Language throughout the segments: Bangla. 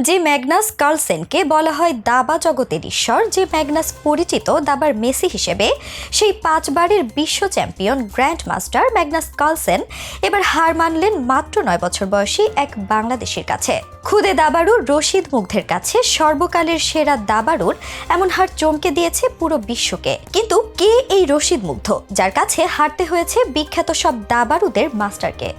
যে ম্যাগনাস কার্লসেনকে বলা হয় দাবা জগতের ঈশ্বর, যে ম্যাগনাস পরিচিত দাবার মেসি হিসেবে, সেই 5বারের বিশ্ব champion grand master Magnus Carlsen এবার হার মানলেন মাত্র 9 বছর বয়সী এক বাংলাদেশির কাছে। খুদে দাবাড়ু রশিদ মুগ্ধের কাছে সর্বকালের সেরা দাবাড়ুর এমন হার চমকে দিয়েছে পুরো বিশ্বকে। কিন্তু কে এই রশিদ মুগ্ধ, যার কাছে হারতে হয়েছে বিখ্যাত সব দাবাড়ুদের মাস্টারকে?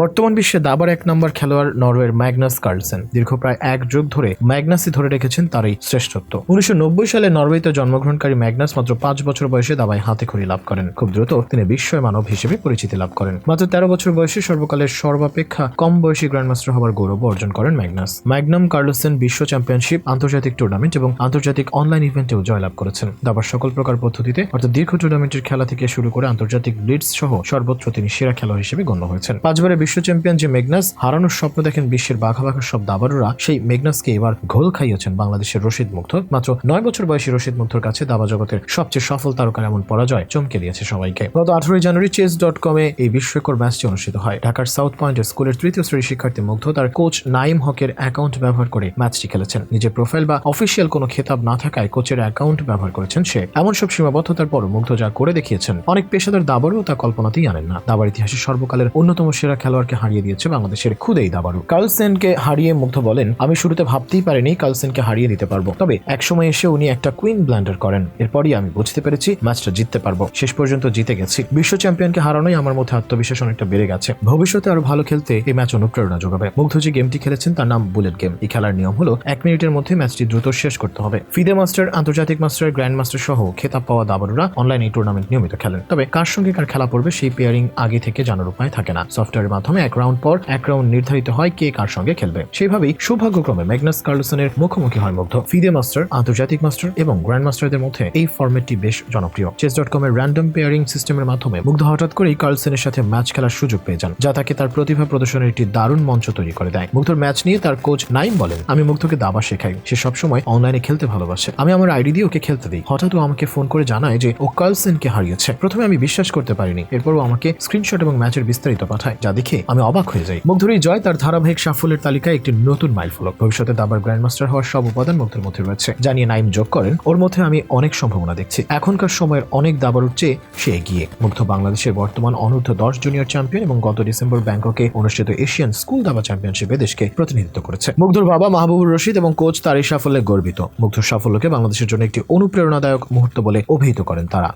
বর্তমান বিশ্বে দাবার 1 নম্বর খেলোয়াড় নরওয়ের ম্যাগনাস কার্লসেন। দীর্ঘ প্রায় 1 যুগ ধরে ম্যাগনাসই ধরে রেখেছেন তার এই শ্রেষ্ঠত্ব। 1990 সালে নরওয়েতে জন্মগ্রহণকারী ম্যাগনাস মাত্র 5 বছর বয়সে দাবায় হাতেখড়ি লাভ করেন। খুব দ্রুত তিনি বিস্ময় মানব হিসেবে পরিচিতি লাভ করেন। মাত্র 13 বছর বয়সে সর্বকালের সর্বাপেক্ষা কম বয়সী গ্র্যান্ডমাস্টার হওয়ার গৌরব অর্জন করেন ম্যাগনাস। ম্যাগনাম কার্লসেন বিশ্ব চ্যাম্পিয়নশিপ, আন্তর্জাতিক টুর্নামেন্ট এবং আন্তর্জাতিক অনলাইন ইভেন্টেও জয়লাভ করেছেন। দাবার সকল প্রকার পদ্ধতিতে অর্থাৎ দীর্ঘ টুর্নামেন্টের খেলা থেকে শুরু করে আন্তর্জাতিক ব্লিটজ সহ সর্বত্র তিনি সেরা খেলোয়াড় হিসেবে গণ্য হয়েছেন। 5বারের বিশ্ব চ্যাম্পিয়ন যে ম্যাগনাস হারানোর স্বপ্ন দেখেন বিশ্বের বাঘা বাঘা সব দাবাড়ুরা, সেই ম্যাগনাসকে এবার ঘোল খাইয়েছেন বাংলাদেশের রশিদ মুগ্ধ। মাত্র 9 বছর বয়সী রশিদ মুগ্ধর কাছে দাবা জগতের সবচেয়ে সফল তারকার এমন পরাজয় চমকে দিয়েছে সবাইকে। গত 18 জানুয়ারি chess.com-এ এই বিস্ময়কর ম্যাচটি অনুষ্ঠিত হয়। ঢাকার সাউথ পয়েন্টের স্কুলের 3য় শ্রেণীর শিক্ষার্থী মুগ্ধ তার কোচ নাইম হকের অ্যাকাউন্ট ব্যবহার করে ম্যাচটি খেলেছেন। নিজের প্রোফাইল বা অফিসিয়াল কোনো খেতাব না থাকায় কোচের অ্যাকাউন্ট ব্যবহার করেছেন সে। এমন সব সীমাবদ্ধতার পর মুগ্ধ যা করে দেখিয়েছেন অনেক পেশাদার দাবাড়ুও তা কল্পনাতেই আনেন না। দাবার ইতিহাসে সর্বকালের অন্যতম সেরা খেলোয়াড়কে হারিয়ে দিয়েছে বাংলাদেশের খুদেই দাবাড়ু। কার্লসেনকে হারিয়ে মুগ্ধ বলেন, আমি শুরুতে ভাবতেই পারিনি কার্লসেনকে হারিয়ে দিতে পারবো, তবে একসময় এসে উনি একটা কুইন ব্লান্ডার করেন। এরপরই আমি বুঝতে পেরেছি ম্যাচটা জিততে পারবো। শেষ পর্যন্ত জিতে গেছি। বিশ্ব চ্যাম্পিয়নকে হারানোই আমার মধ্যে আত্মবিশ্বাস অনেকটা বেড়ে গেছে। ভবিষ্যতে আরো ভালো খেলতে এই ম্যাচ অনুপ্রেরণা যোগাবে। মুগ্ধ যে গেমটি খেলেছেন তার নাম বুলেট গেম। এই খেলার নিয়ম হলো 1 মিনিটের মধ্যে ম্যাচটি দ্রুত শেষ করতে হবে। ফিদে মাস্টার, আন্তর্জাতিক মাস্টার, গ্র্যান্ড মাস্টার সহ খেতাব পাওয়া দাবাড়ুরা অনলাইন এই টুর্নামেন্ট নিয়মিত খেলেন। তবে কার সঙ্গে কার খেলা পড়বে সেই পেয়ারিং আগে থেকে জানার উপায় থাকে না। সফটওয়্যারের মাধ্যমে 1 রাউন্ড পর 1 রাউন্ড নির্ধারিত হয় কে কার সঙ্গে খেলবে। সেইভাবেই সৌভাগ্যক্রমে ম্যাগনাস কার্লসেনের মুখোমুখি হয় মুগ্ধ। ফিদে মাস্টার, আন্তর্জাতিক মাস্টার এবং গ্র্যান্ড মাস্টারদের মধ্যে এই ফরম্যাটটি বেশ জনপ্রিয়। chess.com-এর র্যান্ডম পেয়ারিং সিস্টেমের মাধ্যমে মুগ্ধ হঠাৎ করেই কার্লসেনের সাথে ম্যাচ খেলার সুযোগ পেয়ে যান, যা তাকে তার প্রতিভা প্রদর্শনের একটি দারুণ মঞ্চ তৈরি করে দেয়। মুগ্ধর ম্যাচ নিয়ে তার কোচ নাইম বলেন, আমি মুগ্ধকে দাবা শেখাই। সে সবসময় অনলাইনে খেলতে ভালোবাসে। আমি আমার আইডি দিয়ে ওকে খেলতে দিই। হঠাৎ ও আমাকে ফোন করে জানায় যে ও কার্লসেনকে হারিয়েছে। প্রথমে আমি বিশ্বাস করতে পারিনি। এরপর ও আমাকে স্ক্রিনশট এবং ম্যাচের বিস্তারিত পাঠায়, যা দেখে আমি অবাক হয়ে যাই। মুগ্ধর এই জয় তার ধারাবাহিক সাফল্যের তালিকায় একটি নতুন মাইলফলক। ভবিষ্যতে দাবার গ্র্যান্ডমাস্টার হওয়ার সব উপাদান মুগ্ধের মধ্যে রয়েছে, জানিয়ে নাইম যোগ করেন, ওর মধ্যে আমি অনেক সম্ভাবনা দেখছি। এখনকার সময়ের অনেক দাবাড়ুর চেয়ে সে এগিয়ে। মুগ্ধ বাংলাদেশের বর্তমান অনূর্ধ্ব 10 জুনিয়র চ্যাম্পিয়ন এবং গত ডিসেম্বর ব্যাংককে অনুষ্ঠিত এশিয়ান স্কুল দাবা চ্যাম্পিয়নশিপে দেশকে প্রতিনিধিত্ব করেছে। মুগ্ধর বাবা মাহবুবুর রশিদ এবং কোচ তার এই সাফল্যে গর্বিত। মুগ্ধর সাফল্যকে বাংলাদেশের জন্য একটি অনুপ্রেরণাদায়ক মুহূর্ত বলে অভিহিত করেন তারা।